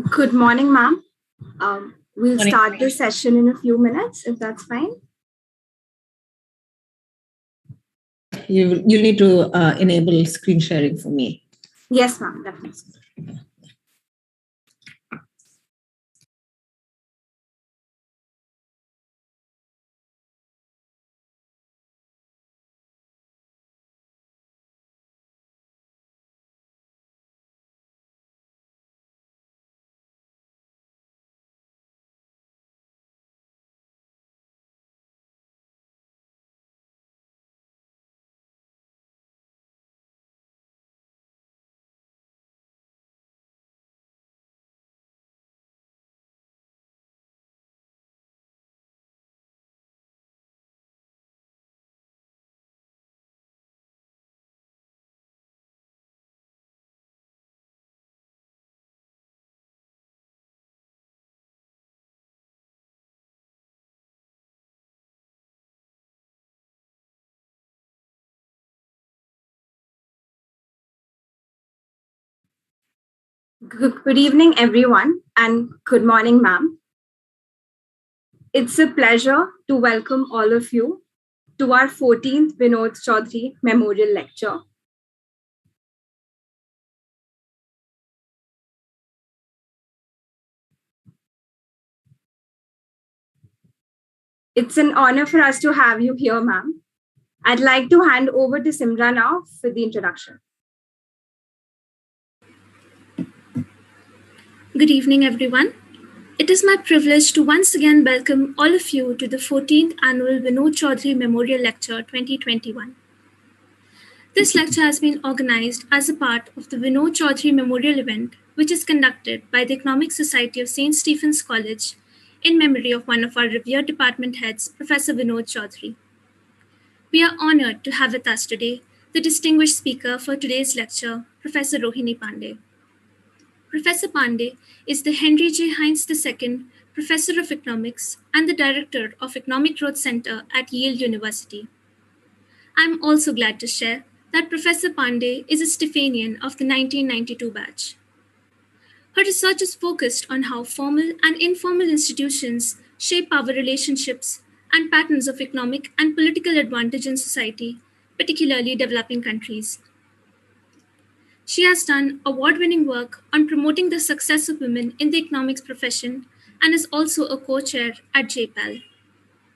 Good morning, ma'am. We'll Morning. start the session in a few minutes, if that's fine. You need to enable screen sharing for me. Yes, ma'am, definitely. Good evening, everyone, and good morning, ma'am. It's a pleasure to welcome all of you to our 14th Vinod Chowdhury Memorial Lecture. It's an honor for us to have you here, ma'am. I'd like to hand over to Simra now for the introduction. Good evening, everyone. It is my privilege to once again welcome all of you to the 14th Annual Vinod Chowdhury Memorial Lecture 2021. This lecture has been organized as a part of the Vinod Chowdhury Memorial event, which is conducted by the Economic Society of St. Stephen's College in memory of one of our revered department heads, Professor Vinod Chowdhury. We are honored to have with us today the distinguished speaker for today's lecture, Professor Rohini Pande. Professor Pande is the Henry J. Heinz II Professor of Economics and the Director of Economic Growth Center at Yale University. I'm also glad to share that Professor Pande is a Stephanian of the 1992 batch. Her research is focused on how formal and informal institutions shape power relationships and patterns of economic and political advantage in society, particularly developing countries. She has done award-winning work on promoting the success of women in the economics profession and is also a co-chair at JPAL.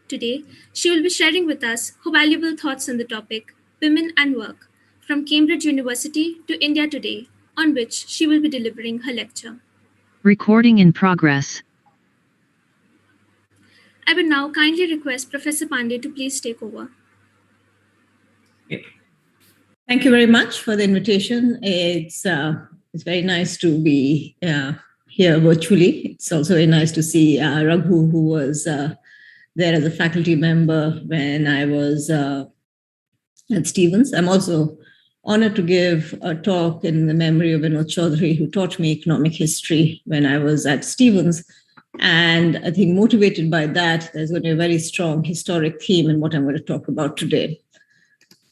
Today, she will be sharing with us her valuable thoughts on the topic, Women and Work, from Cambridge University to India Today, on which she will be delivering her lecture. Recording in progress. I would now kindly request Professor Pande to please take over. Thank you very much for the invitation. It's very nice to be here virtually. It's also very nice to see Raghu, who was there as a faculty member when I was at Stevens. I'm also honored to give a talk in the memory of Vinod Chowdhury, who taught me economic history when I was at Stevens. And I think motivated by that, there's going to be a very strong historic theme in what I'm going to talk about today.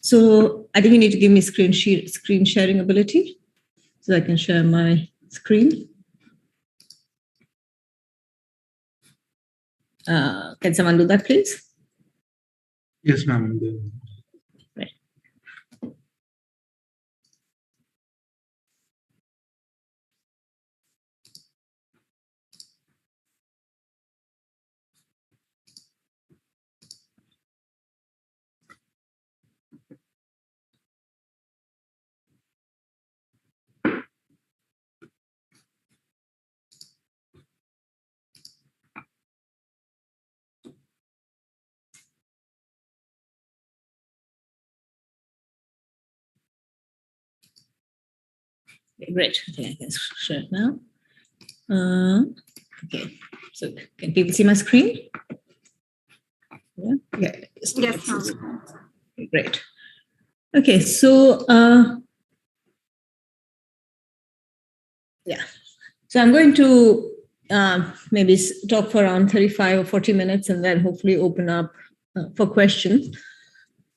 So I think you need to give me screen sharing ability so I can share my screen. Can someone do that, please? Yes, ma'am. Right. Okay, great. Okay, I can share it now. Okay, so can people see my screen? Yeah. Yes, ma'am. Okay, great. Okay, so so I'm going to maybe talk for around 35 or 40 minutes and then hopefully open up for questions.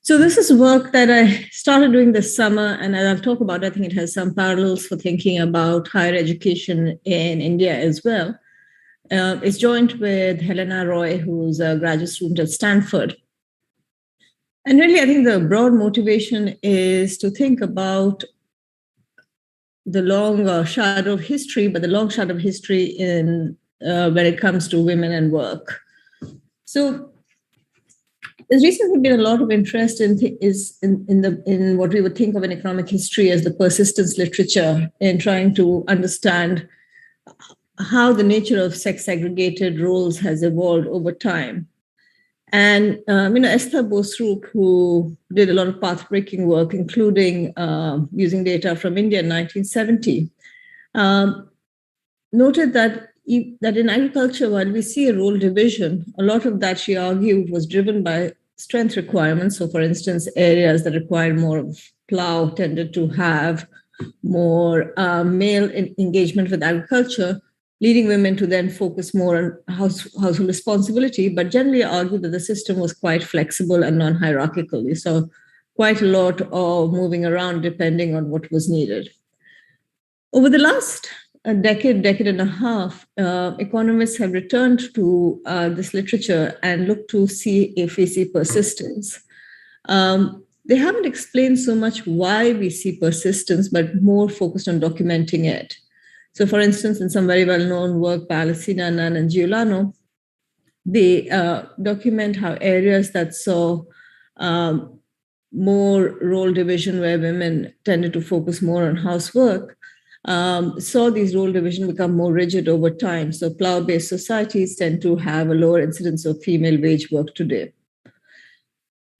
So this is work that I started doing this summer, and as I'll talk about, I think it has some parallels for thinking about higher education in India as well. It's joined with Helena Roy, who's a graduate student at Stanford. And really, I think the broad motivation is to think about the long shadow of history, but the long shadow of history in when it comes to women and work. So there's recently been a lot of interest in what we would think of in economic history as the persistence literature, in trying to understand how the nature of sex-segregated roles has evolved over time. And Esther Bosroop, who did a lot of path-breaking work, including using data from India in 1970, noted that in agriculture, while we see a role division, a lot of that, she argued, was driven by strength requirements. So, for instance, areas that required more of plow tended to have more male engagement with agriculture, leading women to then focus more on household responsibility, but generally argued that the system was quite flexible and non-hierarchical. You saw quite a lot of moving around depending on what was needed. Over the last decade and a half, economists have returned to this literature and looked to see if we see persistence. They haven't explained so much why we see persistence, but more focused on documenting it. So, for instance, in some very well-known work by Alessina, Nan, and Giuliano, they document how areas that saw more role division, where women tended to focus more on housework, saw these role division become more rigid over time. So plow-based societies tend to have a lower incidence of female wage work today.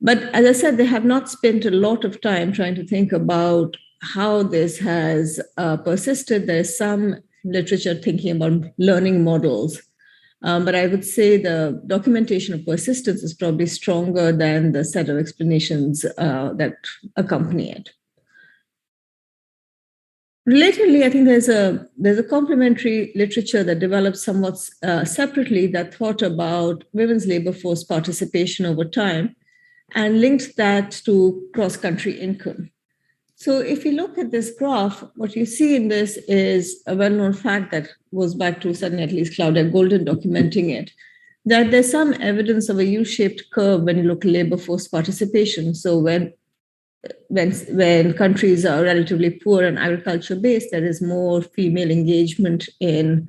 But as I said, they have not spent a lot of time trying to think about how this has persisted. There's some literature thinking about learning models, but I would say the documentation of persistence is probably stronger than the set of explanations that accompany it. Relatively, I think there's a complementary literature that developed somewhat separately that thought about women's labor force participation over time and linked that to cross-country income. So if you look at this graph, what you see in this is a well-known fact that goes back to certainly at least Claudia Golden documenting it, that there's some evidence of a U-shaped curve when you look at labor force participation. So when countries are relatively poor and agriculture-based, there is more female engagement in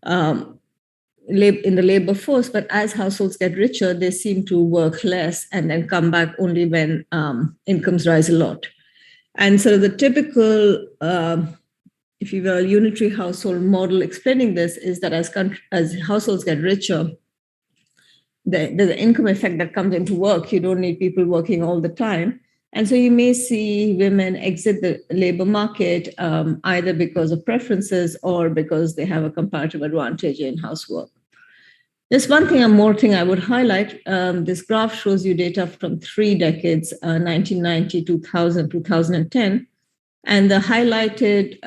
the labor force. But as households get richer, they seem to work less and then come back only when incomes rise a lot. And so the typical, if you will, unitary household model explaining this is that as households get richer, there's an income effect that comes into work. You don't need people working all the time. And so you may see women exit the labor market either because of preferences or because they have a comparative advantage in housework. There's one more thing I would highlight. This graph shows you data from 3 decades, 1990, 2000, 2010. And the highlighted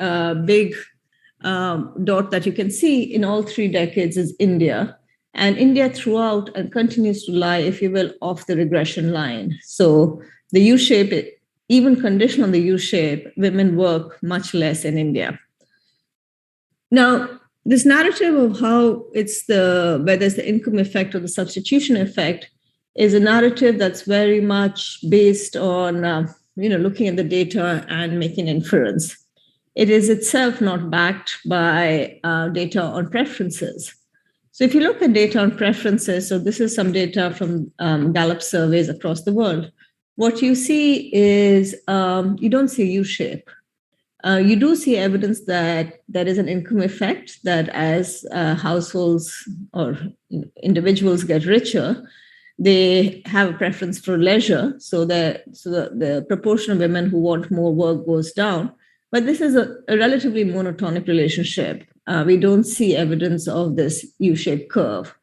big dot that you can see in all 3 decades is India. And India throughout and continues to lie, if you will, off the regression line. So the U-shape, even conditional on the U-shape, women work much less in India. Now, this narrative of how whether it's the income effect or the substitution effect is a narrative that's very much based on looking at the data and making inference. It is itself not backed by data on preferences. So if you look at data on preferences, so this is some data from Gallup surveys across the world, what you see is you don't see a U-shape. You do see evidence that there is an income effect, that as households or individuals get richer, they have a preference for leisure. So the proportion of women who want more work goes down. But this is a relatively monotonic relationship. We don't see evidence of this U-shaped curve.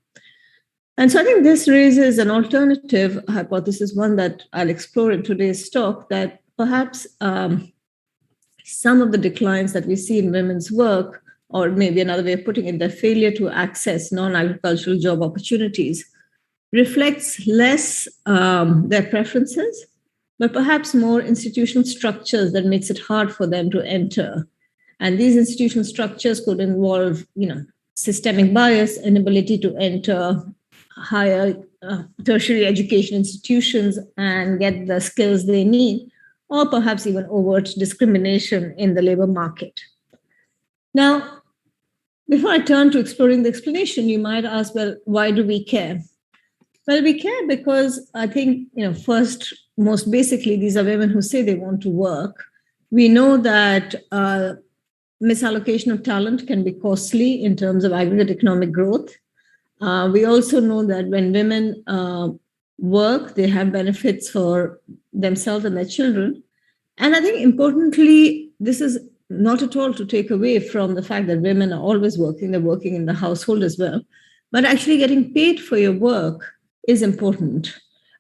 And so I think this raises an alternative hypothesis, one that I'll explore in today's talk, that perhaps some of the declines that we see in women's work, or maybe another way of putting it, their failure to access non-agricultural job opportunities, reflects less their preferences but perhaps more institutional structures that makes it hard for them to enter. And these institutional structures could involve, systemic bias, inability to enter higher tertiary education institutions and get the skills they need, or perhaps even overt discrimination in the labor market. Now, before I turn to exploring the explanation, you might ask, well, why do we care? Well, we care because I think, first, most basically, these are women who say they want to work. We know that misallocation of talent can be costly in terms of aggregate economic growth. We also know that when women work, they have benefits for themselves and their children. And I think importantly, this is not at all to take away from the fact that women are always working, they're working in the household as well. But actually getting paid for your work is important.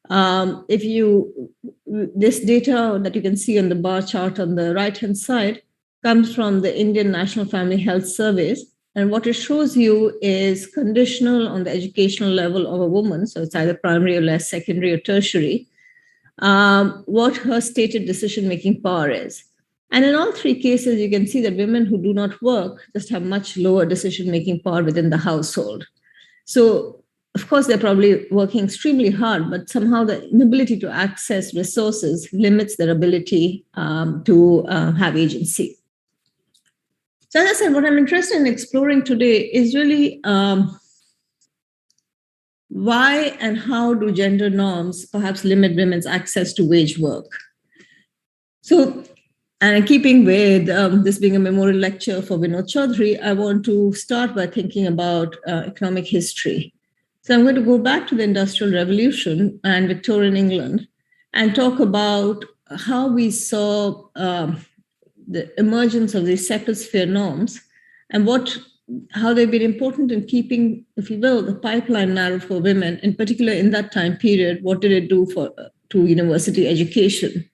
This data that you can see on the bar chart on the right-hand side comes from the Indian National Family Health Surveys. And what it shows you is conditional on the educational level of a woman, so it's either primary or less, secondary or tertiary, what her stated decision-making power is. And in all three cases, you can see that women who do not work just have much lower decision-making power within the household. So, of course, they're probably working extremely hard, but somehow the inability to access resources limits their ability to have agency. So as I said, what I'm interested in exploring today is really why and how do gender norms perhaps limit women's access to wage work? So, and in keeping with this being a memorial lecture for Vinod Chowdhury, I want to start by thinking about economic history. So I'm going to go back to the Industrial Revolution and Victorian England and talk about how we saw the emergence of these separate norms and how they've been important in keeping, if you will, the pipeline narrow for women, in particular in that time period. What did it do to university education?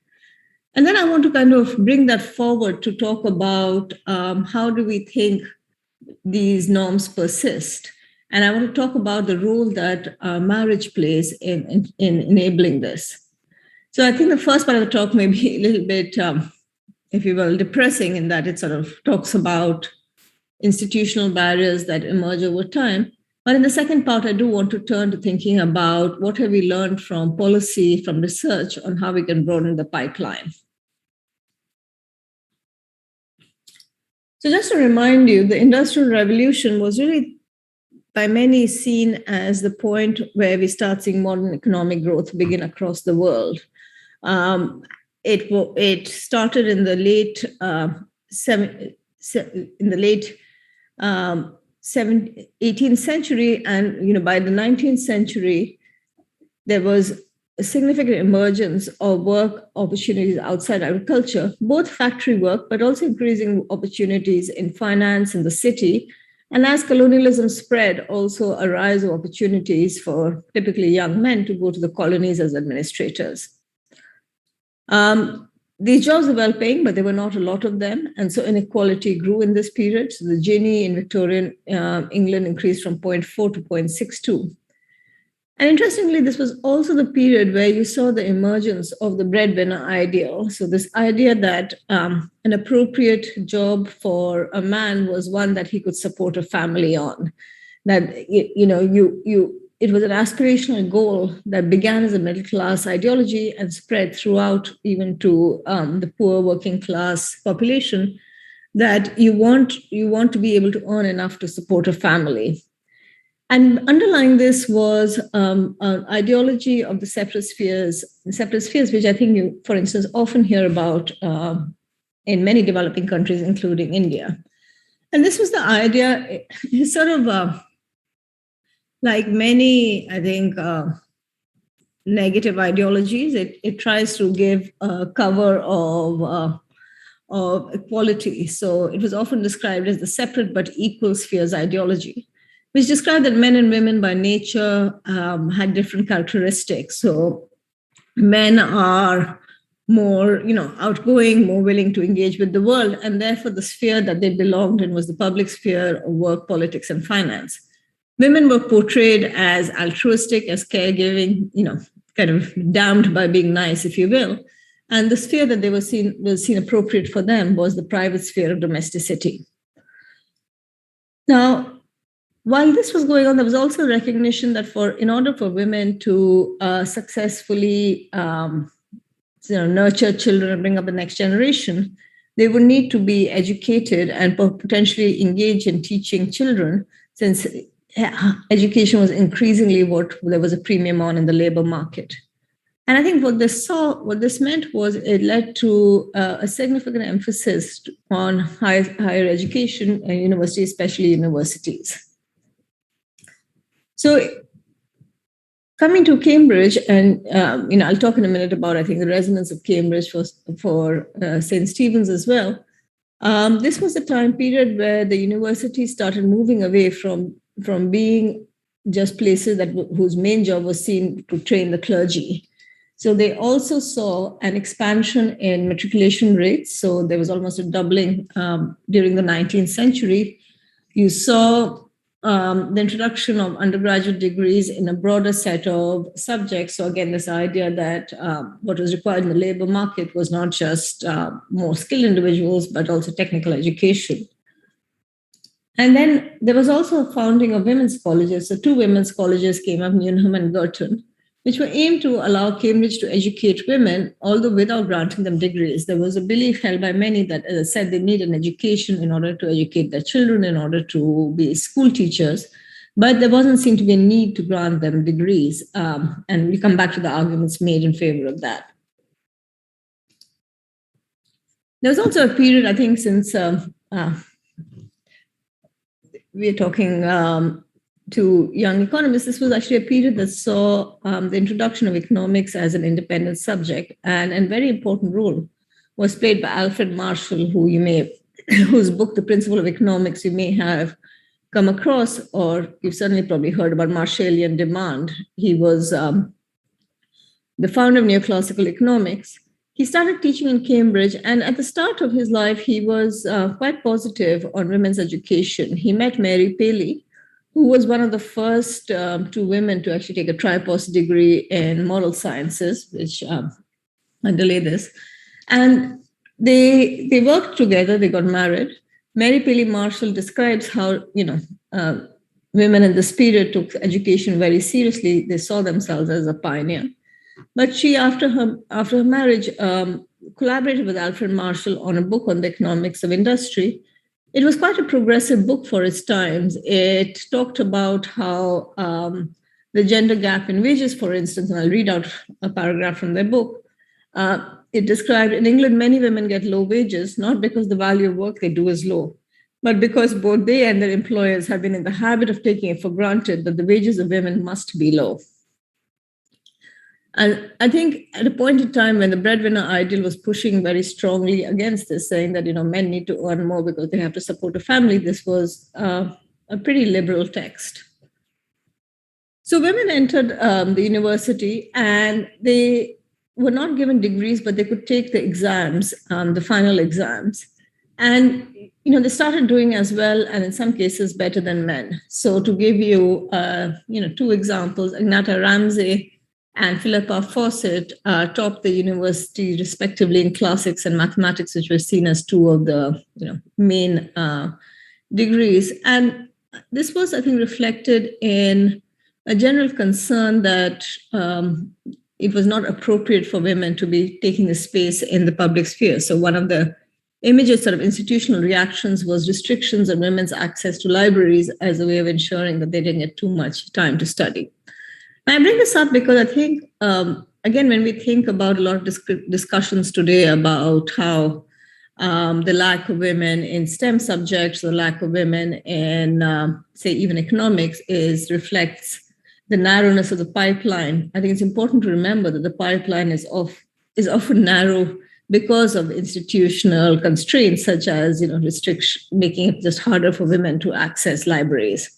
And then I want to kind of bring that forward to talk about how do we think these norms persist. And I want to talk about the role that marriage plays in enabling this. So I think the first part of the talk may be a little bit, if you will, depressing in that it sort of talks about institutional barriers that emerge over time. But in the second part, I do want to turn to thinking about what have we learned from policy, from research on how we can broaden the pipeline. So just to remind you, the Industrial Revolution was really by many seen as the point where we start seeing modern economic growth begin across the world. It started in the late 18th century, and by the 19th century, there was a significant emergence of work opportunities outside agriculture, both factory work, but also increasing opportunities in finance in the city. And as colonialism spread, also a rise of opportunities for typically young men to go to the colonies as administrators. These jobs were well paying, but there were not a lot of them. And so inequality grew in this period. So the Gini in Victorian England increased from 0.4 to 0.62. And interestingly, this was also the period where you saw the emergence of the breadwinner ideal. So this idea that an appropriate job for a man was one that he could support a family on. That it was an aspirational goal that began as a middle class ideology and spread throughout even to the poor working class population. That you want to be able to earn enough to support a family. And underlying this was an ideology of the separate spheres, which I think you, for instance, often hear about in many developing countries, including India. And this was the idea, sort of like many, I think, negative ideologies, it tries to give a cover of equality. So it was often described as the separate but equal spheres ideology, which described that men and women by nature had different characteristics. So men are more, outgoing, more willing to engage with the world, and therefore the sphere that they belonged in was the public sphere of work, politics, and finance. Women were portrayed as altruistic, as caregiving, kind of damned by being nice, if you will. And the sphere that they was seen appropriate for them was the private sphere of domesticity. Now, while this was going on, there was also recognition that in order for women to successfully nurture children and bring up the next generation, they would need to be educated and potentially engage in teaching children, since education was increasingly what there was a premium on in the labor market. And I think what this meant was it led to a significant emphasis on higher education and universities, especially universities. So coming to Cambridge, and I'll talk in a minute about, I think, the resonance of Cambridge for St. Stephen's as well. This was a time period where the university started moving away from being just places whose main job was seen to train the clergy. So they also saw an expansion in matriculation rates. So there was almost a doubling during the 19th century. You saw the introduction of undergraduate degrees in a broader set of subjects. So again, this idea that what was required in the labor market was not just more skilled individuals, but also technical education. And then there was also a founding of women's colleges. So 2 women's colleges came up, Newnham and Girton, which were aimed to allow Cambridge to educate women, although without granting them degrees. There was a belief held by many that, as I said, they need an education in order to educate their children, in order to be school teachers, but there wasn't seen to be a need to grant them degrees. And we come back to the arguments made in favor of that. There was also a period, I think, since we're talking to young economists, this was actually a period that saw the introduction of economics as an independent subject, and a very important role was played by Alfred Marshall, whose book, The Principle of Economics, you may have come across, or you've certainly probably heard about Marshallian demand. He was the founder of neoclassical economics. He started teaching in Cambridge, and at the start of his life, he was quite positive on women's education. He met Mary Paley, who was one of the first 2 women to actually take a tripos degree in moral sciences, which underlay this. And they worked together, they got married. Mary Paley Marshall describes how, women in this period took education very seriously. They saw themselves as a pioneer. But she, after her marriage, collaborated with Alfred Marshall on a book on the economics of industry. It was quite a progressive book for its times. It talked about how the gender gap in wages, for instance, and I'll read out a paragraph from their book. It described, in England, many women get low wages, not because the value of work they do is low, but because both they and their employers have been in the habit of taking it for granted that the wages of women must be low. And I think at a point in time when the breadwinner ideal was pushing very strongly against this, saying that men need to earn more because they have to support a family, this was a pretty liberal text. So women entered the university, and they were not given degrees, but they could take the exams, the final exams. And they started doing as well, and in some cases better than men. So to give you 2 examples, Agnata Ramsey and Philippa Fawcett topped the university respectively in classics and mathematics, which were seen as 2 of the main degrees. And this was, I think, reflected in a general concern that it was not appropriate for women to be taking a space in the public sphere. So one of the immediate sort of institutional reactions was restrictions on women's access to libraries as a way of ensuring that they didn't get too much time to study. I bring this up because I think, again, when we think about a lot of discussions today about how the lack of women in STEM subjects, the lack of women in, say, even economics reflects the narrowness of the pipeline. I think it's important to remember that the pipeline is often narrow because of institutional constraints, such as restriction, making it just harder for women to access libraries.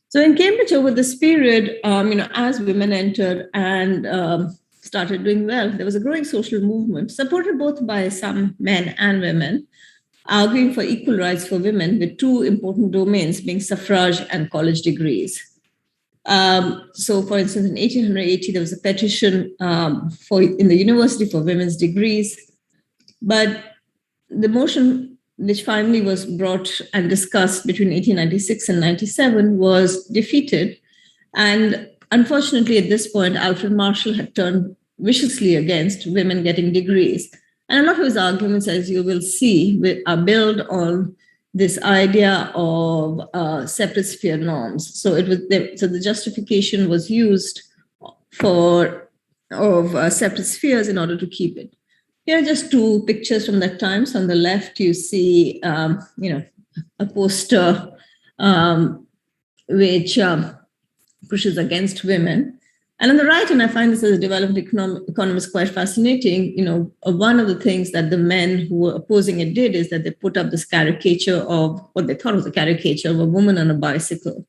So in Cambridge, over this period, as women entered and started doing well, there was a growing social movement supported both by some men and women, arguing for equal rights for women, with 2 important domains being suffrage and college degrees. So, for instance, in 1880, there was a petition in the university for women's degrees, but the motion which finally was brought and discussed between 1896 and 97 was defeated. And unfortunately, at this point, Alfred Marshall had turned viciously against women getting degrees. And a lot of his arguments, as you will see, are built on this idea of separate sphere norms. So the justification was used of separate spheres in order to keep it. Here are just two pictures from that time. So on the left, you see, a poster which pushes against women. And on the right, and I find this as a development economist quite fascinating, one of the things that the men who were opposing it did is that they put up this caricature of what they thought was a caricature of a woman on a bicycle.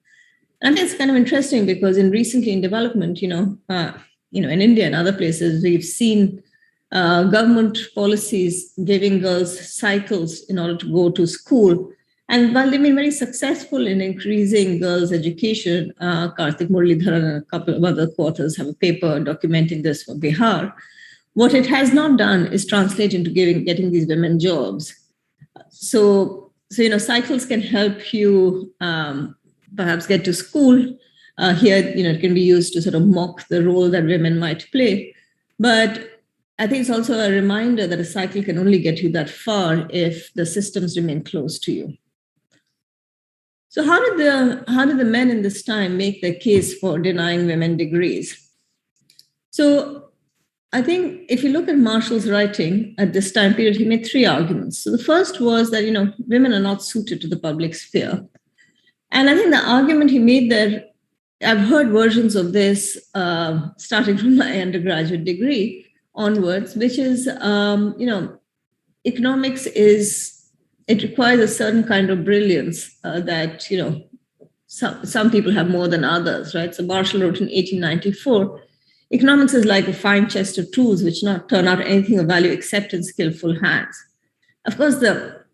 And I think it's kind of interesting because recently in development, in India and other places, we've seen government policies giving girls cycles in order to go to school. And while they've been very successful in increasing girls' education, Karthik Muralidharan and a couple of other authors have a paper documenting this for Bihar. What it has not done is translate into getting these women jobs. So cycles can help you perhaps get to school. Here, it can be used to sort of mock the role that women might play. But I think it's also a reminder that a cycle can only get you that far if the systems remain close to you. So how did the men in this time make their case for denying women degrees? So I think if you look at Marshall's writing at this time period, he made three arguments. So the first was that, women are not suited to the public sphere. And I think the argument he made there, I've heard versions of this starting from my undergraduate degree onwards, which is, economics it requires a certain kind of brilliance that, some people have more than others, right? So Marshall wrote in 1894, economics is like a fine chest of tools which not turn out anything of value except in skillful hands. Of course, the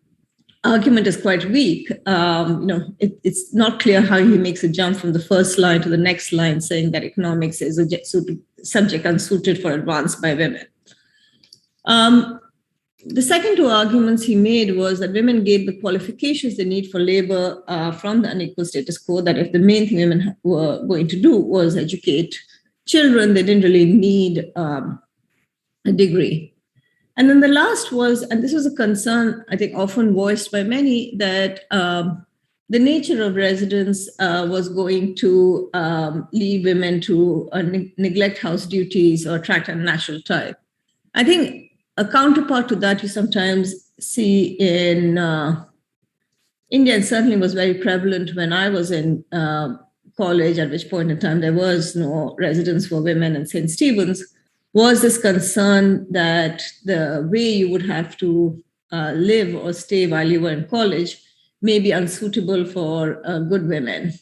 argument is quite weak. It's not clear how he makes a jump from the first line to the next line saying that economics is a subject unsuited for advance by women. The second two arguments he made was that women gave the qualifications they need for labor from the unequal status quo, that if the main thing women were going to do was educate children, they didn't really need a degree. And then the last was, and this was a concern, I think, often voiced by many, that the nature of residence was going to lead women to neglect house duties or attract a natural type. I think a counterpart to that you sometimes see in India, and certainly was very prevalent when I was in college, at which point in time there was no residence for women in St. Stephen's, was this concern that the way you would have to live or stay while you were in college may be unsuitable for good women.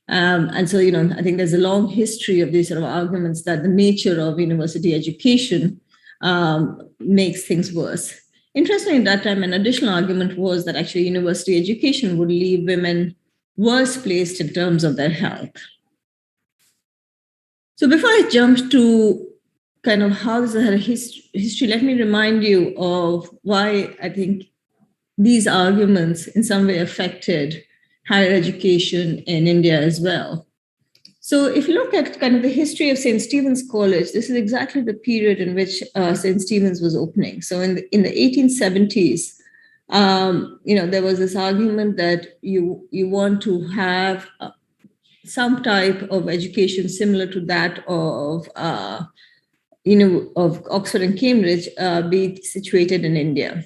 And so, I think there's a long history of these sort of arguments that the nature of university education makes things worse. Interestingly, at that time, an additional argument was that actually university education would leave women worse placed in terms of their health. So before I jump to kind of how this had a history, let me remind you of why I think these arguments in some way affected higher education in India as well. So if you look at kind of the history of St. Stephen's College, this is exactly the period in which St. Stephen's was opening. So in the 1870s, there was this argument that you want to have some type of education similar to that of Oxford and Cambridge be situated in India.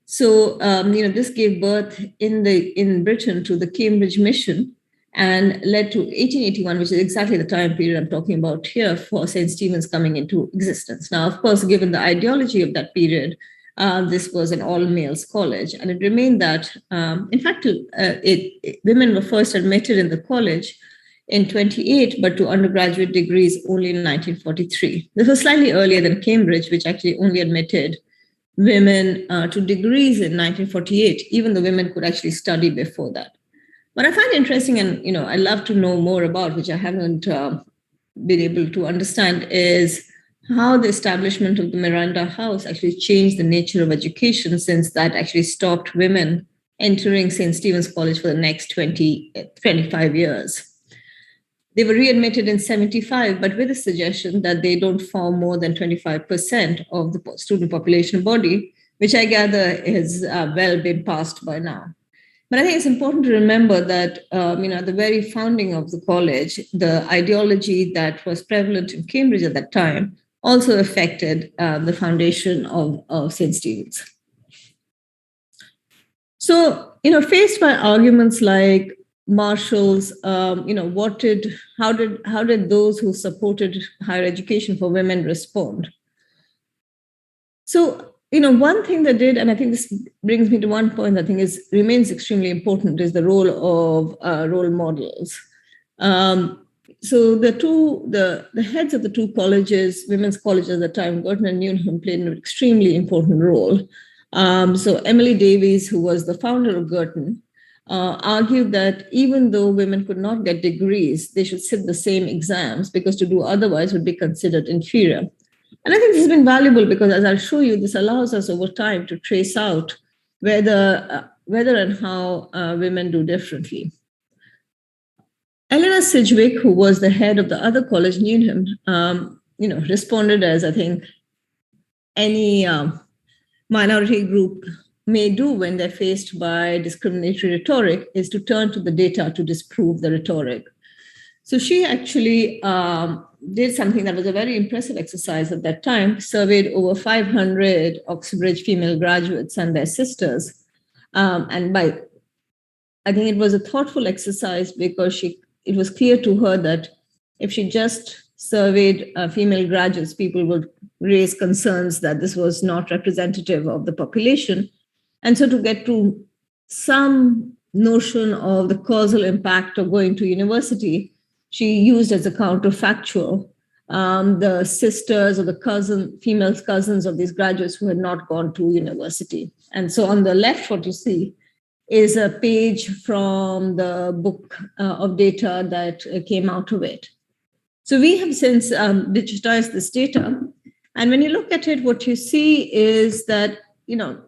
So this gave birth in Britain to the Cambridge Mission, and led to 1881, which is exactly the time period I'm talking about here for St. Stephen's coming into existence. Now, of course, given the ideology of that period, this was an all-males college, and it remained that. In fact, women were first admitted in the college in 1928, but to undergraduate degrees only in 1943. This was slightly earlier than Cambridge, which actually only admitted women to degrees in 1948, even though women could actually study before that. What I find interesting, and I'd love to know more about, which I haven't been able to understand, is how the establishment of the Miranda House actually changed the nature of education, since that actually stopped women entering St. Stephen's College for the next 25 years. They were readmitted in 75, but with a suggestion that they don't form more than 25% of the student population body, which I gather has well been passed by now. But I think it's important to remember that, at the very founding of the college, the ideology that was prevalent in Cambridge at that time also affected the foundation of St. Stephen's. So, faced by arguments like Marshall's, how did those who supported higher education for women respond? So, one thing they did, and I think this brings me to one point that I think remains extremely important, is the role of role models. So the heads of the two colleges, women's colleges at the time, Girton and Newnham, played an extremely important role. So Emily Davies, who was the founder of Girton, argued that even though women could not get degrees, they should sit the same exams, because to do otherwise would be considered inferior. And I think this has been valuable because, as I'll show you, this allows us over time to trace out whether and how women do differently. Eleanor Sidgwick, who was the head of the other college, Newnham, responded as I think any minority group may do when they're faced by discriminatory rhetoric, is to turn to the data to disprove the rhetoric. So she actually did something that was a very impressive exercise at that time, surveyed over 500 Oxbridge female graduates and their sisters. I think it was a thoughtful exercise because it was clear to her that if she just surveyed female graduates, people would raise concerns that this was not representative of the population. And so to get to some notion of the causal impact of going to university, she used as a counterfactual the sisters or the female cousins of these graduates who had not gone to university. And so on the left, what you see is a page from the book of data that came out of it. So we have since digitized this data. And when you look at it, what you see is that, given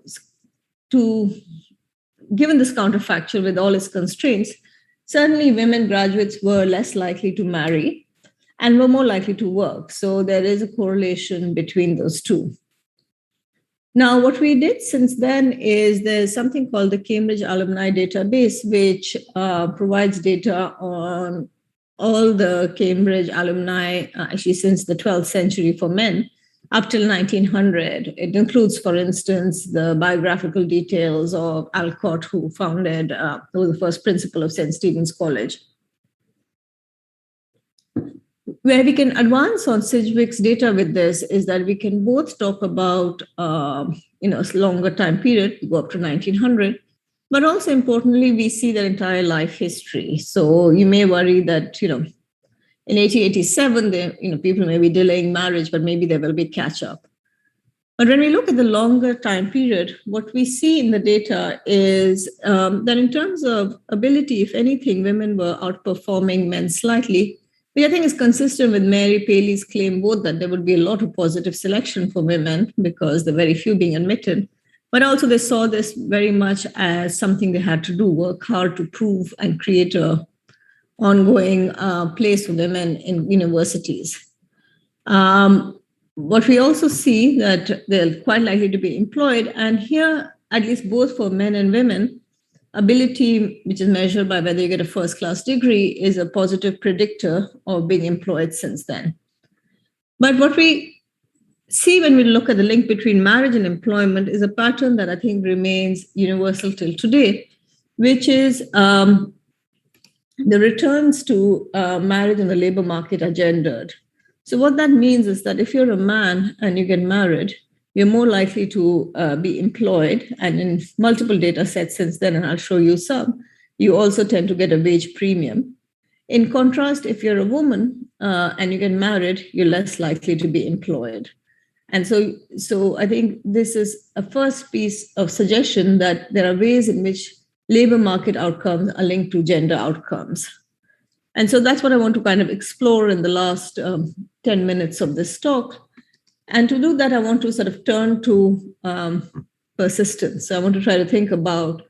this counterfactual with all its constraints, certainly women graduates were less likely to marry and were more likely to work. So there is a correlation between those two. Now, what we did since then is there's something called the Cambridge Alumni Database, which provides data on all the Cambridge alumni, actually since the 12th century for men, up till 1900. It includes, for instance, the biographical details of Alcott, who was the first principal of St. Stephen's College. Where we can advance on Sidgwick's data with this is that we can both talk about a longer time period, go up to 1900, but also importantly, we see their entire life history. So you may worry that, in 1887, people may be delaying marriage, but maybe there will be catch up. But when we look at the longer time period, what we see in the data is that in terms of ability, if anything, women were outperforming men slightly, which I think is consistent with Mary Paley's claim both that there would be a lot of positive selection for women because there are very few being admitted, but also they saw this very much as something they had to do, work hard to prove and create a ongoing place for women in universities. What we also see that they're quite likely to be employed, and here, at least both for men and women, ability, which is measured by whether you get a first-class degree, is a positive predictor of being employed since then. But what we see when we look at the link between marriage and employment is a pattern that I think remains universal till today, which is the returns to marriage in the labor market are gendered. So what that means is that if you're a man and you get married, you're more likely to be employed. And in multiple data sets since then, and I'll show you some, you also tend to get a wage premium. In contrast, if you're a woman and you get married, you're less likely to be employed. And so I think this is a first piece of suggestion that there are ways in which labor market outcomes are linked to gender outcomes. And so that's what I want to kind of explore in the last 10 minutes of this talk. And to do that, I want to sort of turn to persistence. So I want to try to think about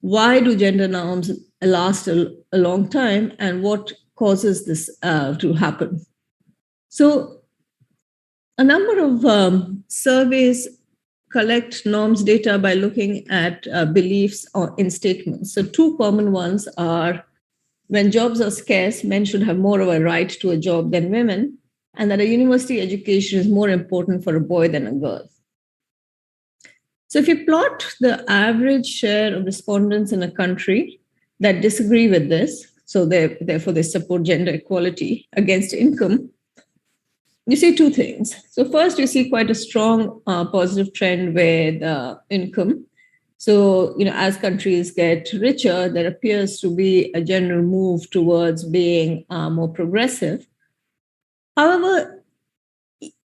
why do gender norms last a long time and what causes this to happen. So a number of surveys collect norms data by looking at beliefs in statements. So two common ones are when jobs are scarce, men should have more of a right to a job than women, and that a university education is more important for a boy than a girl. So if you plot the average share of respondents in a country that disagree with this, so therefore they support gender equality against income, you see two things. So first, you see quite a strong positive trend with income. So, as countries get richer, there appears to be a general move towards being more progressive. However,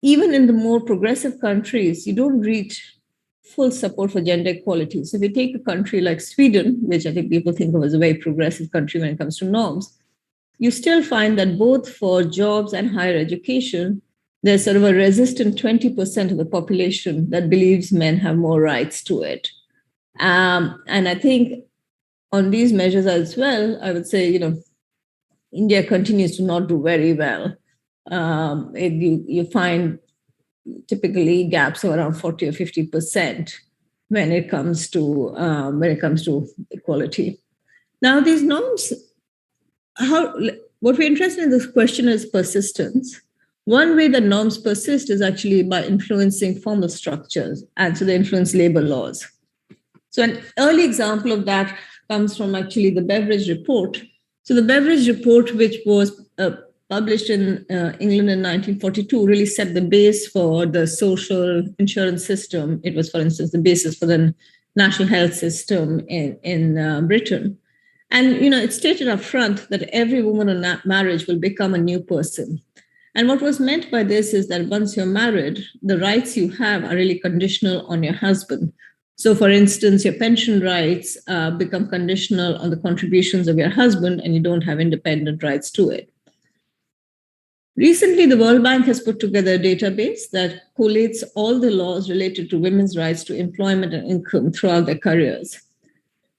even in the more progressive countries, you don't reach full support for gender equality. So if you take a country like Sweden, which I think people think of as a very progressive country when it comes to norms, you still find that both for jobs and higher education, there's sort of a resistant 20% of the population that believes men have more rights to it. And I think on these measures as well, I would say, India continues to not do very well. You find typically gaps of around 40 or 50% when it comes to equality. Now, these norms, what we're interested in this question is persistence. One way that norms persist is actually by influencing formal structures, and so they influence labor laws. So an early example of that comes from actually the Beveridge Report. So the Beveridge Report, which was published in England in 1942, really set the base for the social insurance system. It was, for instance, the basis for the national health system in Britain. And, it stated up front that every woman in marriage will become a new person. And what was meant by this is that once you're married, the rights you have are really conditional on your husband. So, for instance, your pension rights become conditional on the contributions of your husband, and you don't have independent rights to it. Recently, the World Bank has put together a database that collates all the laws related to women's rights to employment and income throughout their careers.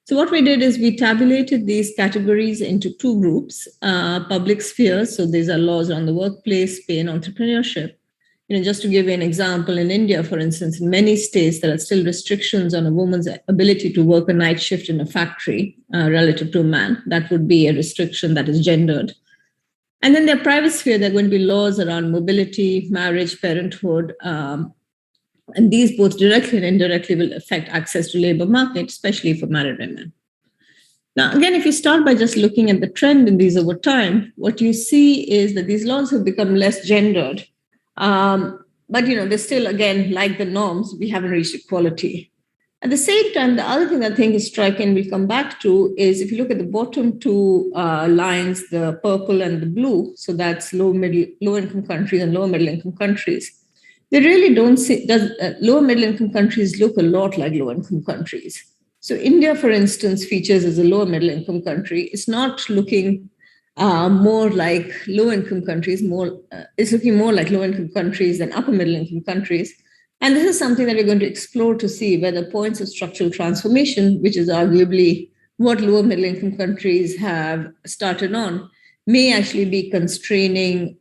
So what we did is we tabulated these categories into two groups, public spheres. So these are laws around the workplace, pay, and entrepreneurship. Just to give you an example, in India, for instance, in many states, there are still restrictions on a woman's ability to work a night shift in a factory relative to a man. That would be a restriction that is gendered. And then the private sphere, there are going to be laws around mobility, marriage, parenthood, and these both directly and indirectly will affect access to labor market, especially for married women. Now, again, if you start by just looking at the trend in these over time, what you see is that these laws have become less gendered. But, they're still, again, like the norms, we haven't reached equality. At the same time, the other thing I think is striking, we'll come back to, is if you look at the bottom two lines, the purple and the blue, so that's low-income countries and lower middle-income countries, they really don't see, lower middle-income countries look a lot like low-income countries. So India, for instance, features as a lower middle-income country. It's not looking more like low-income countries, it's looking more like low-income countries than upper middle-income countries. And this is something that we're going to explore to see whether points of structural transformation, which is arguably what lower middle-income countries have started on, may actually be constraining,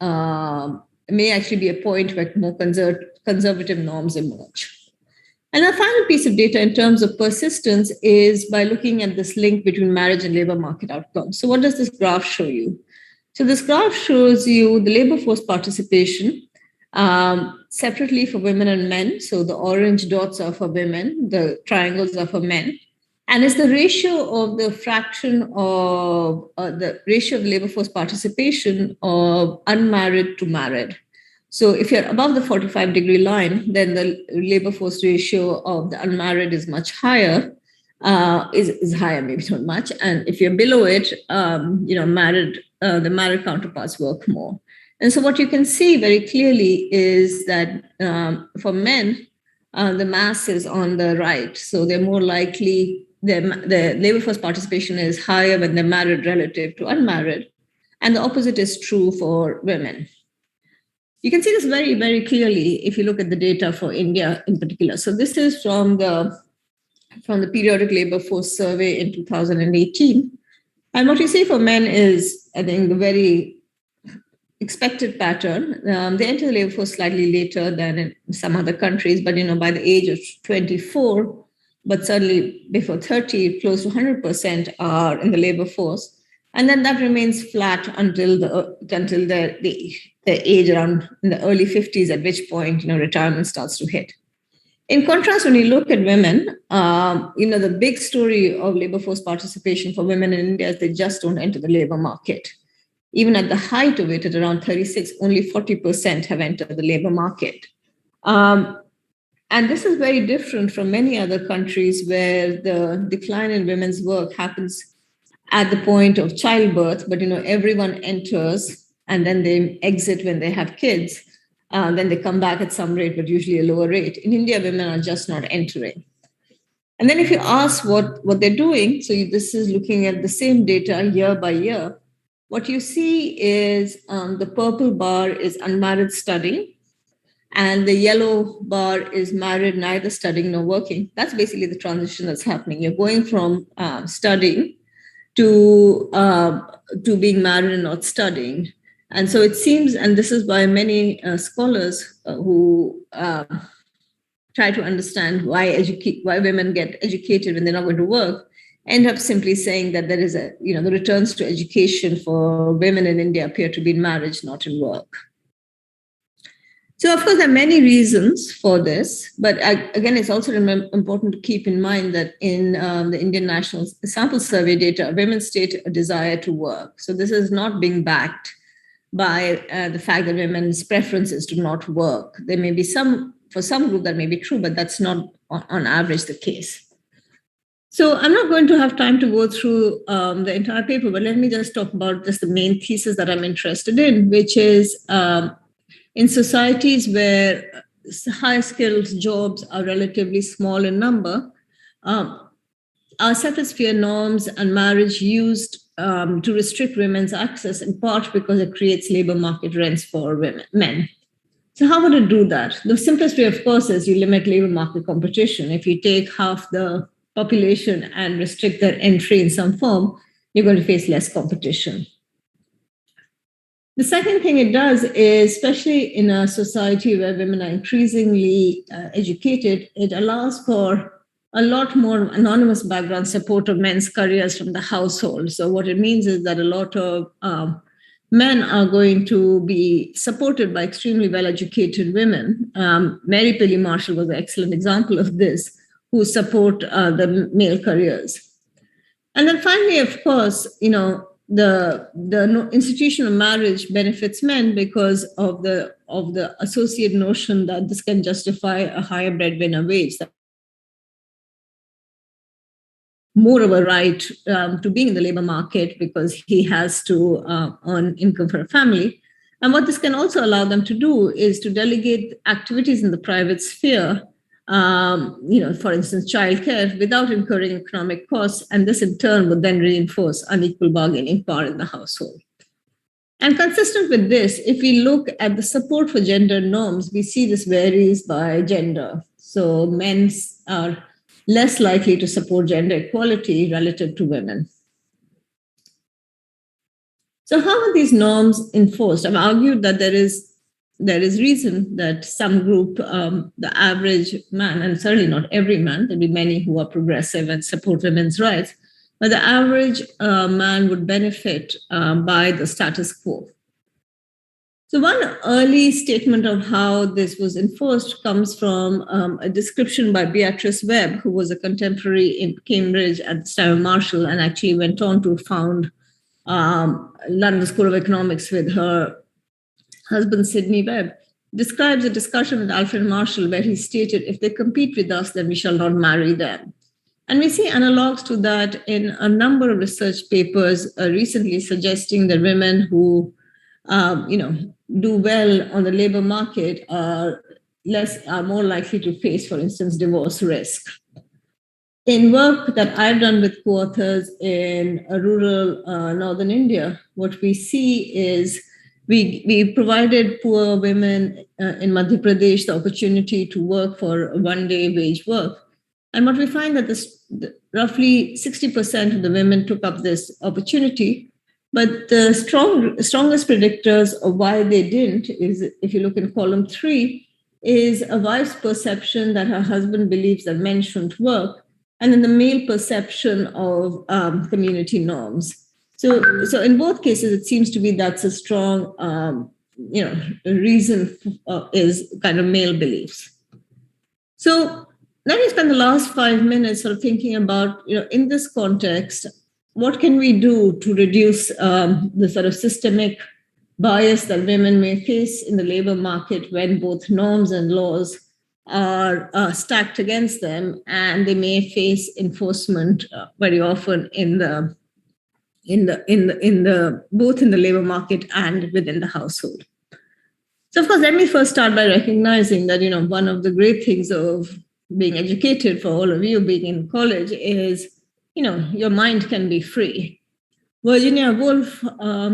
may actually be a point where more conservative norms emerge. And our final piece of data in terms of persistence is by looking at this link between marriage and labor market outcomes. So what does this graph show you? So this graph shows you the labor force participation separately for women and men. So the orange dots are for women, the triangles are for men. And it's the ratio of the fraction of the ratio of labor force participation of unmarried to married. So if you're above the 45-degree line, then the labor force ratio of the unmarried is much higher, is higher, maybe not much. And if you're below it, married, the married counterparts work more. And so what you can see very clearly is that for men, the mass is on the right. So they're more likely the labor force participation is higher when they're married relative to unmarried, and the opposite is true for women. You can see this very, very clearly if you look at the data for India in particular. So this is from the Periodic Labor Force Survey in 2018. And what you see for men is, I think, the very expected pattern. They enter the labor force slightly later than in some other countries, but by the age of 24, but certainly before 30, close to 100% are in the labor force. And then that remains flat until the age around in the early 50s, at which point retirement starts to hit. In contrast, when you look at women, the big story of labor force participation for women in India is they just don't enter the labor market. Even at the height of it, at around 36, only 40% have entered the labor market. And this is very different from many other countries where the decline in women's work happens at the point of childbirth, but everyone enters and then they exit when they have kids. Then they come back at some rate, but usually a lower rate. In India, women are just not entering. And then if you ask what they're doing, so this is looking at the same data year by year, what you see is the purple bar is unmarried studying, and the yellow bar is married, neither studying nor working. That's basically the transition that's happening. You're going from studying to being married and not studying. And so it seems, and this is by many scholars who try to understand why women get educated when they're not going to work, end up simply saying that there is the returns to education for women in India appear to be in marriage, not in work. So, of course, there are many reasons for this, but again, it's also important to keep in mind that in the Indian National Sample Survey data, women state a desire to work. So this is not being backed by the fact that women's preference is to not work. There may be for some group that may be true, but that's not on average the case. So I'm not going to have time to go through the entire paper, but let me just talk about just the main thesis that I'm interested in, which is in societies where high-skilled jobs are relatively small in number, are septosphere norms and marriage used to restrict women's access, in part because it creates labor market rents for men. So how would it do that? The simplest way, of course, is you limit labor market competition. If you take half the population and restrict their entry in some form, you're going to face less competition. The second thing it does is, especially in a society where women are increasingly educated, it allows for a lot more anonymous background support of men's careers from the household. So what it means is that a lot of men are going to be supported by extremely well-educated women. Mary Pilly Marshall was an excellent example of this, who support the male careers. And then finally, of course, the institution of marriage benefits men because of the associated notion that this can justify a higher breadwinner wage, more of a right to being in the labor market because he has to earn income for a family. And what this can also allow them to do is to delegate activities in the private sphere, for instance, childcare, without incurring economic costs. And this in turn would then reinforce unequal bargaining power in the household. And consistent with this, if we look at the support for gender norms, we see this varies by gender. So men are less likely to support gender equality relative to women. So how are these norms enforced? I've argued that there is reason that some group, the average man, and certainly not every man, there'll be many who are progressive and support women's rights, but the average man would benefit by the status quo. So one early statement of how this was enforced comes from a description by Beatrice Webb, who was a contemporary in Cambridge at the time of Marshall and actually went on to found London School of Economics with her husband, Sidney Webb, describes a discussion with Alfred Marshall where he stated, if they compete with us, then we shall not marry them. And we see analogs to that in a number of research papers recently suggesting that women who do well on the labor market are more likely to face, for instance, divorce risk. in work that I've done with co-authors in rural northern India, what we see is we provided poor women in Madhya Pradesh the opportunity to work for one-day wage work. And what we find that roughly 60% of the women took up this opportunity. But the strongest predictors of why they didn't is, if you look in column 3, is a wife's perception that her husband believes that men shouldn't work, and then the male perception of community norms. So in both cases, it seems to be that's a strong, reason is kind of male beliefs. So let me spend the last 5 minutes sort of thinking about, in this context, what can we do to reduce the sort of systemic bias that women may face in the labor market when both norms and laws are stacked against them, and they may face enforcement very often in the both in the labor market and within the household. So, of course, let me first start by recognizing that one of the great things of being educated for all of you being in college is your mind can be free. Virginia Woolf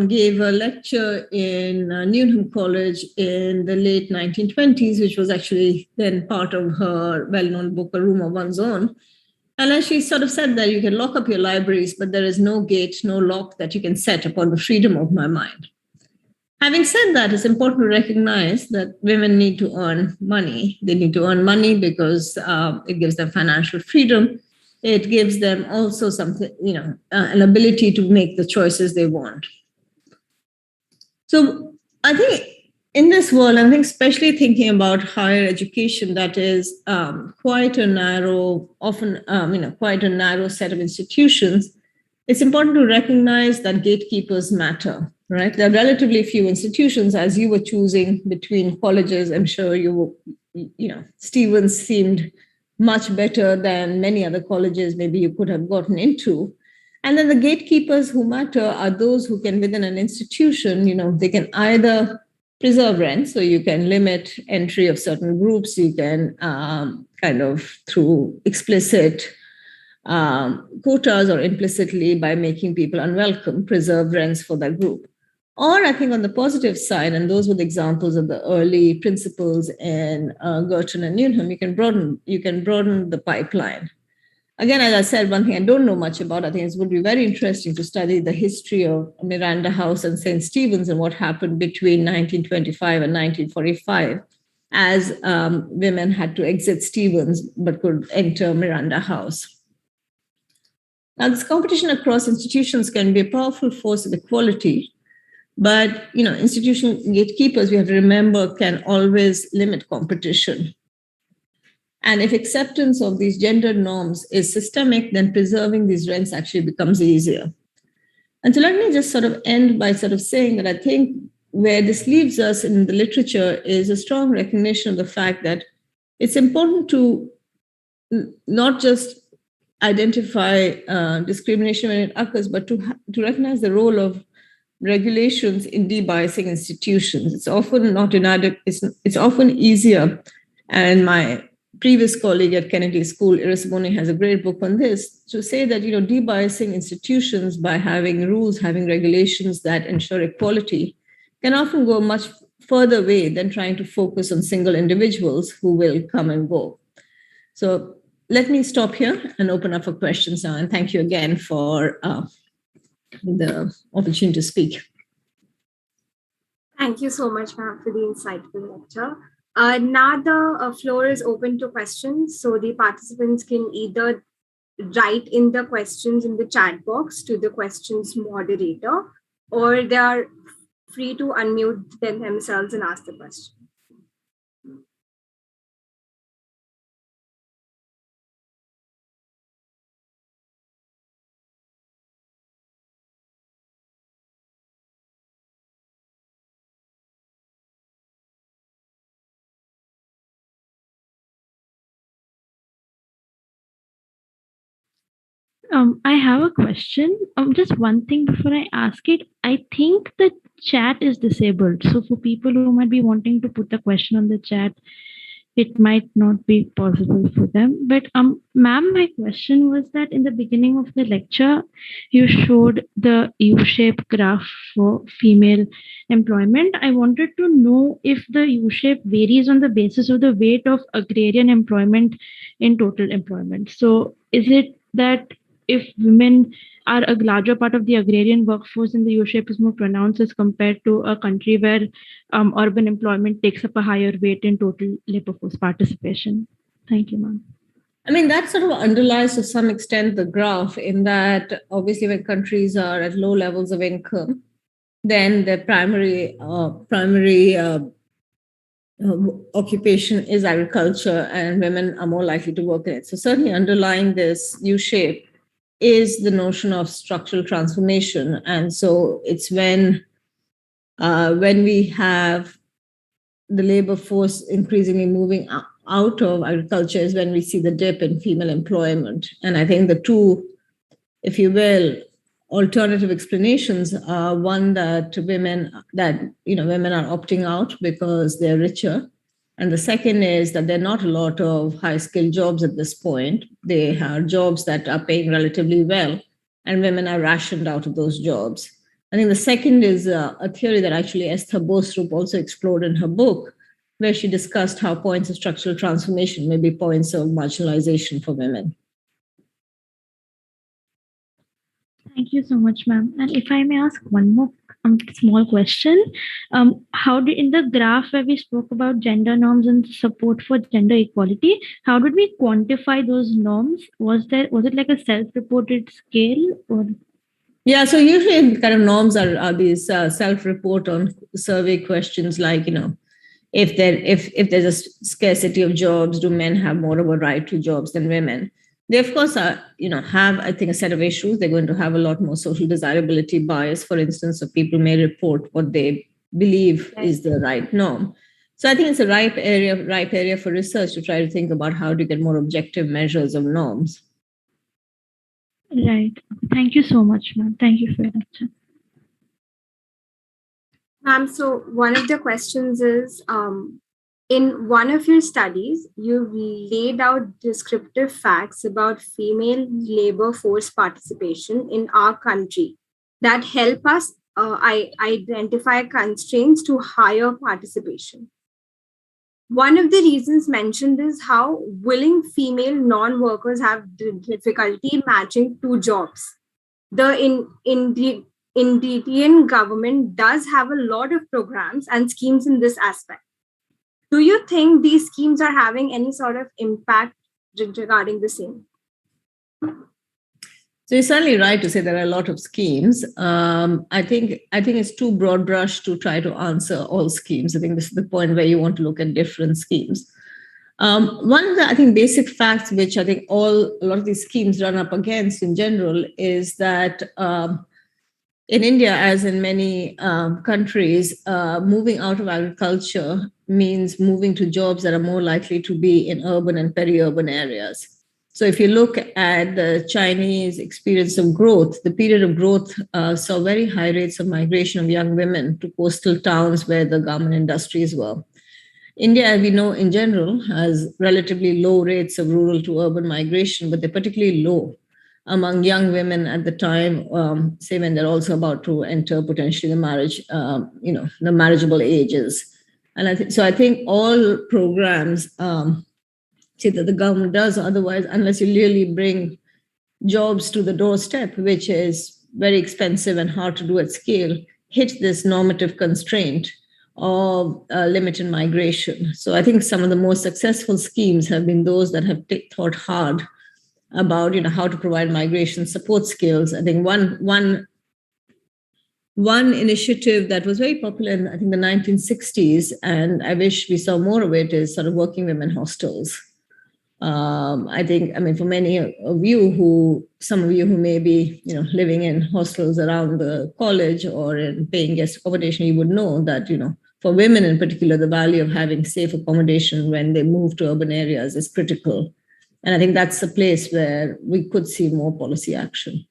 gave a lecture in Newnham College in the late 1920s, which was actually then part of her well-known book, A Room of One's Own. And as she sort of said that you can lock up your libraries, but there is no gate, no lock that you can set upon the freedom of my mind. Having said that, it's important to recognize that women need to earn money. They need to earn money because it gives them financial freedom. It gives them also something, an ability to make the choices they want. So I think in this world, I think especially thinking about higher education, that is quite a narrow, often, quite a narrow set of institutions, it's important to recognize that gatekeepers matter, right? There are relatively few institutions. As you were choosing between colleges, I'm sure Stevens seemed much better than many other colleges maybe you could have gotten into. And then the gatekeepers who matter are those who can, within an institution, they can either preserve rent, so you can limit entry of certain groups, you can kind of through explicit quotas or implicitly by making people unwelcome, preserve rents for that group. Or I think on the positive side, and those were the examples of the early principles in Girton and Newnham, you can broaden the pipeline. Again, as I said, one thing I don't know much about, I think it would be very interesting to study the history of Miranda House and St. Stephen's and what happened between 1925 and 1945 as women had to exit Stevens but could enter Miranda House. Now, this competition across institutions can be a powerful force of equality. But, institution gatekeepers, we have to remember, can always limit competition. And if acceptance of these gender norms is systemic, then preserving these rents actually becomes easier. And so let me just sort of end by sort of saying that I think where this leaves us in the literature is a strong recognition of the fact that it's important to not just identify discrimination when it occurs, but to recognize the role of regulations in debiasing institutions. It's often not inadequate. It's often easier. And my previous colleague at Kennedy School, Iris Boni, has a great book on this, to say that, debiasing institutions by having rules, having regulations that ensure equality can often go a much further way than trying to focus on single individuals who will come and go. So let me stop here and open up for questions now. And thank you again for the opportunity to speak. Thank you so much, ma'am, for the insightful lecture. Now the floor is open to questions. So the participants can either write in the questions in the chat box to the questions moderator, or they are free to unmute themselves and ask the question. I have a question. Just one thing before I ask it. I think the chat is disabled. So for people who might be wanting to put the question on the chat, it might not be possible for them. But ma'am, my question was that in the beginning of the lecture, you showed the U-shaped graph for female employment. I wanted to know if the U-shape varies on the basis of the weight of agrarian employment in total employment. So is it that if women are a larger part of the agrarian workforce and the U-shape is more pronounced as compared to a country where urban employment takes up a higher weight in total labor force participation? Thank you, ma'am. I mean, that sort of underlies to some extent the graph, in that obviously when countries are at low levels of income, then their primary occupation is agriculture, and women are more likely to work in it. So certainly underlying this U shape is the notion of structural transformation. And so it's when we have the labor force increasingly moving out of agriculture is when we see the dip in female employment. And I think the two, if you will, alternative explanations are one, that women are opting out because they're richer. And the second is that there are not a lot of high-skilled jobs at this point. They are jobs that are paying relatively well, and women are rationed out of those jobs. I think the second is a theory that actually Esther Bostrup also explored in her book, where she discussed how points of structural transformation may be points of marginalization for women. Thank you so much, ma'am. And if I may ask one more small question, how did, in the graph where we spoke about gender norms and support for gender equality, how did we quantify those norms? Was it like a self-reported scale, or? Yeah, so usually kind of norms are these self-report on survey questions like, if there's a scarcity of jobs, do men have more of a right to jobs than women? They, of course, have, I think, a set of issues. They're going to have a lot more social desirability bias, for instance, so people may report what they believe is the right norm. So I think it's a ripe area for research to try to think about how to get more objective measures of norms. Right. Thank you so much, ma'am. Thank you for your lecture. Ma'am, so one of the questions is, in one of your studies, you laid out descriptive facts about female labor force participation in our country that help us identify constraints to higher participation. One of the reasons mentioned is how willing female non-workers have difficulty matching two jobs. The Indian government does have a lot of programs and schemes in this aspect. Do you think these schemes are having any sort of impact regarding the same? So you're certainly right to say there are a lot of schemes. I think it's too broad brush to try to answer all schemes. I think this is the point where you want to look at different schemes. One of the, I think, basic facts which I think a lot of these schemes run up against in general is that in India, as in many countries, moving out of agriculture means moving to jobs that are more likely to be in urban and peri-urban areas. So if you look at the Chinese experience of growth, the period of growth saw very high rates of migration of young women to coastal towns where the garment industries were. India, we know in general, has relatively low rates of rural to urban migration, but they're particularly low among young women at the time, say when they're also about to enter potentially the marriage, the marriageable ages. And I think all programs say that the government does, otherwise, unless you really bring jobs to the doorstep, which is very expensive and hard to do at scale, hit this normative constraint of limited migration. So I think some of the most successful schemes have been those that have thought hard about how to provide migration support skills. I think one initiative that was very popular in, I think, the 1960s, and I wish we saw more of it, is sort of working women hostels. I mean, for many of you some of you who may be, living in hostels around the college or in paying guest accommodation, you would know that, for women in particular, the value of having safe accommodation when they move to urban areas is critical. And I think that's a place where we could see more policy action.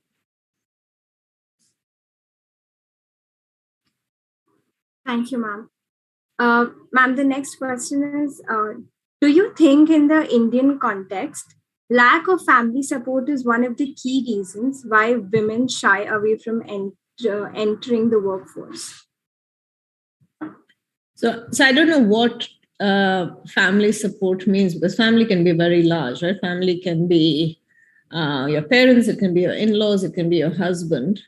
Thank you, ma'am. Ma'am, the next question is, Do you think in the Indian context, lack of family support is one of the key reasons why women shy away from entering the workforce? So I don't know what family support means, because family can be very large, right? Family can be your parents, it can be your in-laws, it can be your husband.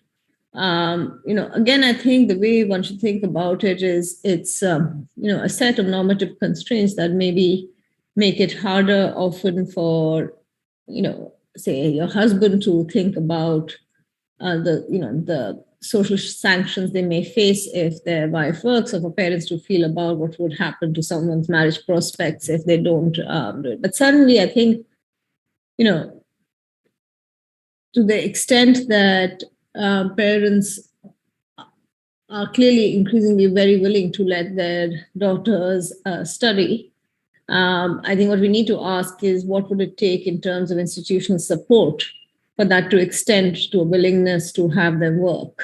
Again, I think the way one should think about it is it's a set of normative constraints that maybe make it harder often for say your husband to think about the social sanctions they may face if their wife works, or for parents to feel about what would happen to someone's marriage prospects if they don't do it. But certainly, I think, to the extent that parents are clearly increasingly very willing to let their daughters study, I think what we need to ask is what would it take in terms of institutional support for that to extend to a willingness to have them work.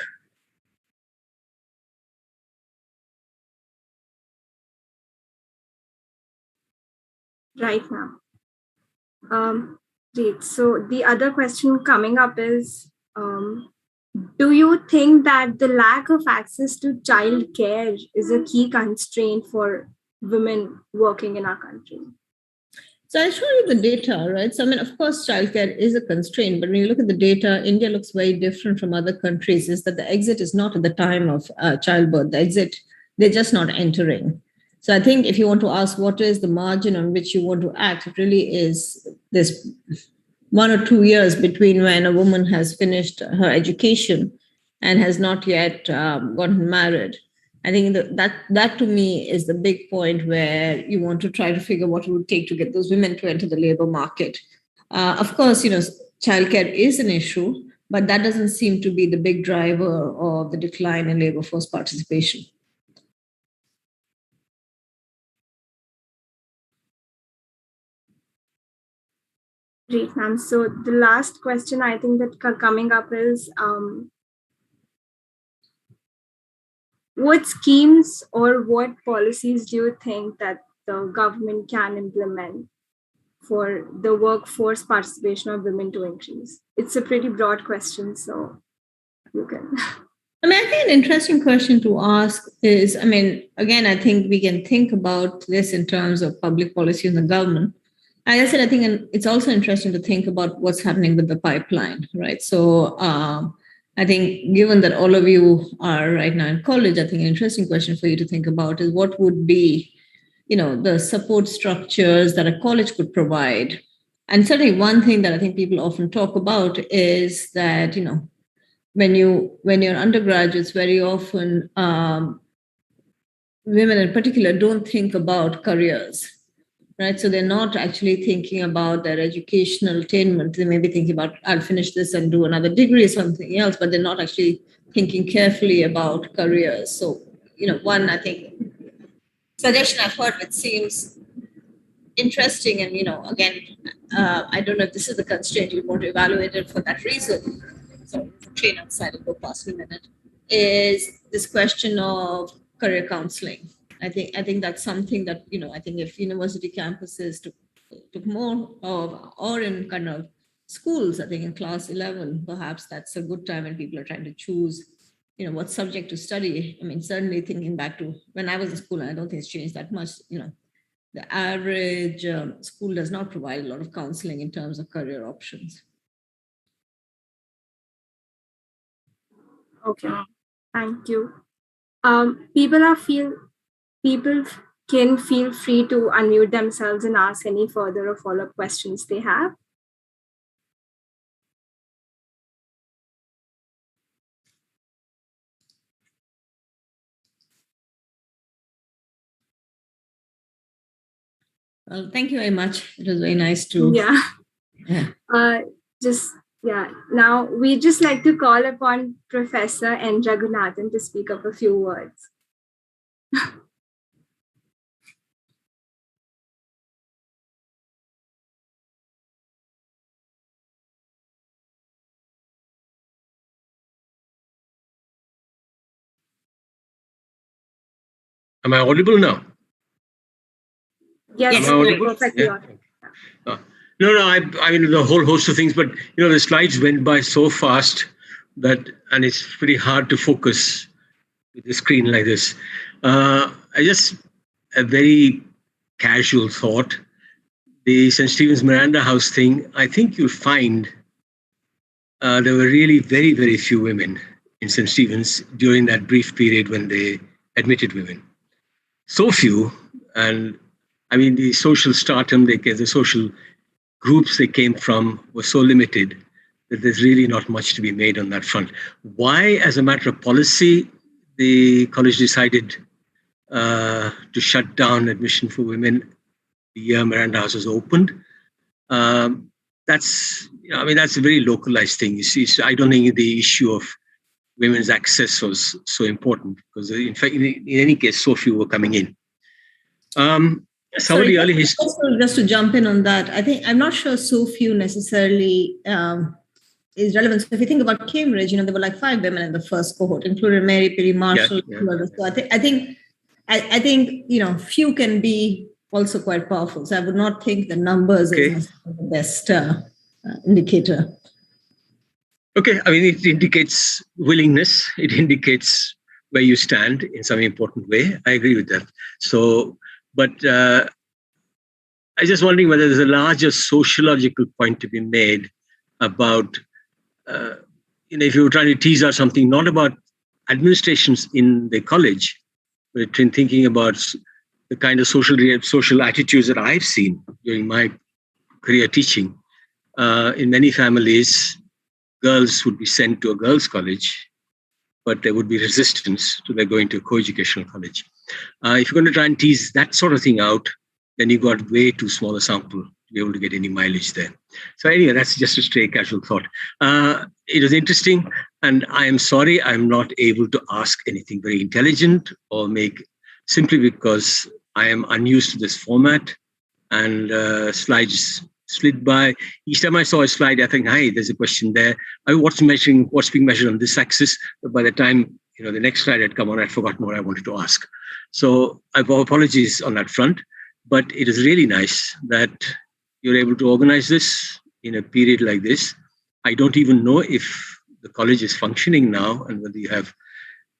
Right now. Great. So the other question coming up is, do you think that the lack of access to child care is a key constraint for women working in our country? So I showed you the data, right? So, I mean, of course, childcare is a constraint, but when you look at the data, India looks very different from other countries, is that the exit is not at the time of childbirth. The exit, they're just not entering. So I think if you want to ask what is the margin on which you want to act, it really is this 1 or 2 years between when a woman has finished her education and has not yet gotten married. I think that to me is the big point where you want to try to figure what it would take to get those women to enter the labor market. Of course, childcare is an issue, but that doesn't seem to be the big driver of the decline in labor force participation. Great, ma'am. So the last question I think that coming up is, what schemes or what policies do you think that the government can implement for the workforce participation of women to increase? It's a pretty broad question, so you can. I mean, I think an interesting question to ask is, again, I think we can think about this in terms of public policy in the government. As I said, I think it's also interesting to think about what's happening with the pipeline, right? So I think given that all of you are right now in college, I think an interesting question for you to think about is what would be, the support structures that a college could provide. And certainly one thing that I think people often talk about is that, when you're undergraduates, very often women in particular don't think about careers. Right, so they're not actually thinking about their educational attainment. They may be thinking about, I'll finish this and do another degree or something else, but they're not actually thinking carefully about careers. So, one, I think, suggestion I've heard which seems interesting, and, again, I don't know if this is the constraint you want to evaluate it for that reason. So, train outside and go past a minute, is this question of career counseling. I think that's something that, I think if university campuses took more of, or in kind of schools, I think in class 11, perhaps that's a good time when people are trying to choose, what subject to study. I mean, certainly thinking back to when I was in school, and I don't think it's changed that much, the average school does not provide a lot of counseling in terms of career options. Okay, thank you. People can feel free to unmute themselves and ask any further or follow-up questions they have. Well, thank you very much. It was very nice to. Yeah. Now we just like to call upon Professor N. Raghunathan to speak up a few words. Am I audible now? Yes, Yes. Am I audible? perfectly Yeah. audible. No. I mean, the whole host of things, but the slides went by so fast and it's pretty hard to focus with the screen like this. I just a very casual thought. The St. Stephen's Miranda House thing. I think you'll find there were really very, very few women in St. Stephen's during that brief period when they admitted women. So few, and I mean, the social stratum, the social groups they came from were so limited that there's really not much to be made on that front. Why, as a matter of policy, the college decided to shut down admission for women the year Miranda House was opened? That's a very localized thing. You see, I don't think the issue of women's access was so important because, in fact, in any case, so few were coming in. Some of the early history. Just to jump in on that, I'm not sure so few necessarily is relevant. So if you think about Cambridge, there were like 5 women in the first cohort, including Mary Perry Marshall. Yeah. So I think few can be also quite powerful. So I would not think the numbers is the best indicator. Okay, I mean, it indicates willingness. It indicates where you stand in some important way. I agree with that. So, but I was just wondering whether there's a larger sociological point to be made about, if you were trying to tease out something, not about administrations in the college, but in thinking about the kind of social attitudes that I've seen during my career teaching. In many families, girls would be sent to a girls' college, but there would be resistance to their going to a co-educational college. If you're going to try and tease that sort of thing out, then you've got way too small a sample to be able to get any mileage there. So anyway, that's just a stray casual thought. It was interesting, and I am sorry I'm not able to ask anything very intelligent or simply because I am unused to this format and slides slid by. Each time I saw a slide, I think, hi, there's a question there. What's being measured on this axis? But by the time the next slide had come on, I'd forgotten what I wanted to ask. So I apologies on that front, but it is really nice that you're able to organize this in a period like this. I don't even know if the college is functioning now and whether you have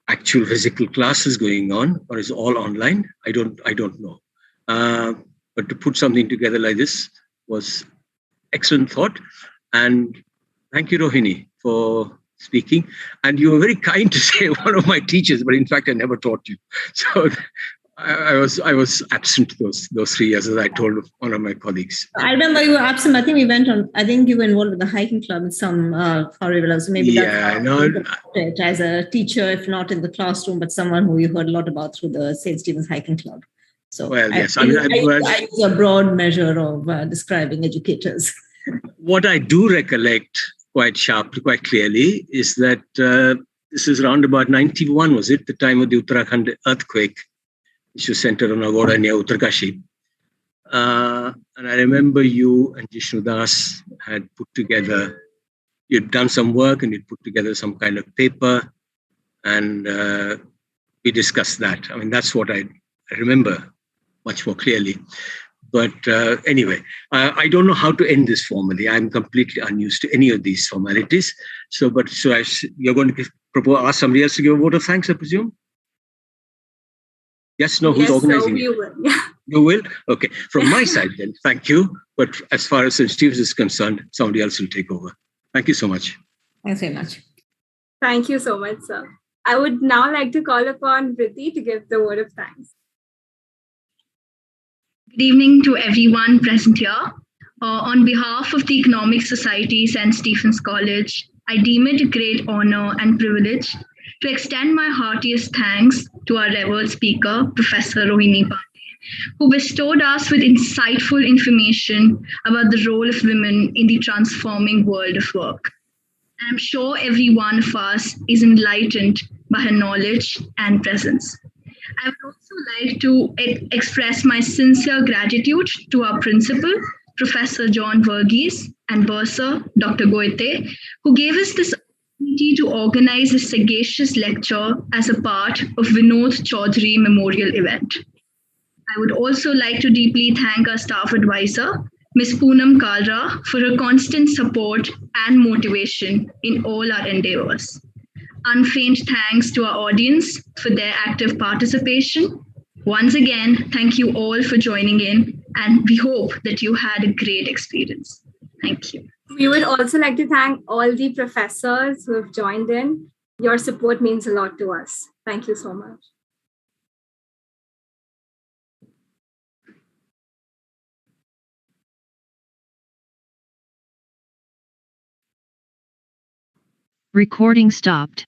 actual physical classes going on or is all online. I don't know. But to put something together like this was excellent thought. And thank you, Rohini, for speaking. And you were very kind to say one of my teachers, but in fact, I never taught you. So I was absent those 3 years, as I told one of my colleagues. I remember you were absent. I think you were involved with the hiking club in some Far so maybe that's as a teacher, if not in the classroom, but someone who you heard a lot about through the St. Stephen's Hiking Club. So I use a broad measure of describing educators. What I do recollect quite sharply, quite clearly, is that this is around about 91, was it? The time of the Uttarakhand earthquake, which was centered on Agoda near Uttarkashi. And I remember you and Jishnu Das had put together, you'd done some work and you'd put together some kind of paper, and we discussed that. I mean, that's what I remember much more clearly. But anyway, I don't know how to end this formally. I'm completely unused to any of these formalities. So you're going to ask somebody else to give a vote of thanks, I presume? Yes, no, who's organizing? So you will. Yeah. You will? Okay. From my side then, thank you. But as far as St. Stephen's is concerned, somebody else will take over. Thank you so much. Thanks very much. Thank you so much, sir. I would now like to call upon Vritti to give the word of thanks. Good evening to everyone present here. On behalf of the Economic Society, St. Stephen's College, I deem it a great honor and privilege to extend my heartiest thanks to our revered speaker, Professor Rohini Pande, who bestowed us with insightful information about the role of women in the transforming world of work. I'm sure every one of us is enlightened by her knowledge and presence. I would also like to express my sincere gratitude to our principal, Professor John Verghese, and Bursar, Dr. Goethe, who gave us this opportunity to organize a sagacious lecture as a part of Vinod Chowdhury Memorial event. I would also like to deeply thank our staff advisor, Ms. Poonam Kalra, for her constant support and motivation in all our endeavors. Unfeigned thanks to our audience for their active participation. Once again, thank you all for joining in, and we hope that you had a great experience. Thank you. We would also like to thank all the professors who have joined in. Your support means a lot to us. Thank you so much. Recording stopped.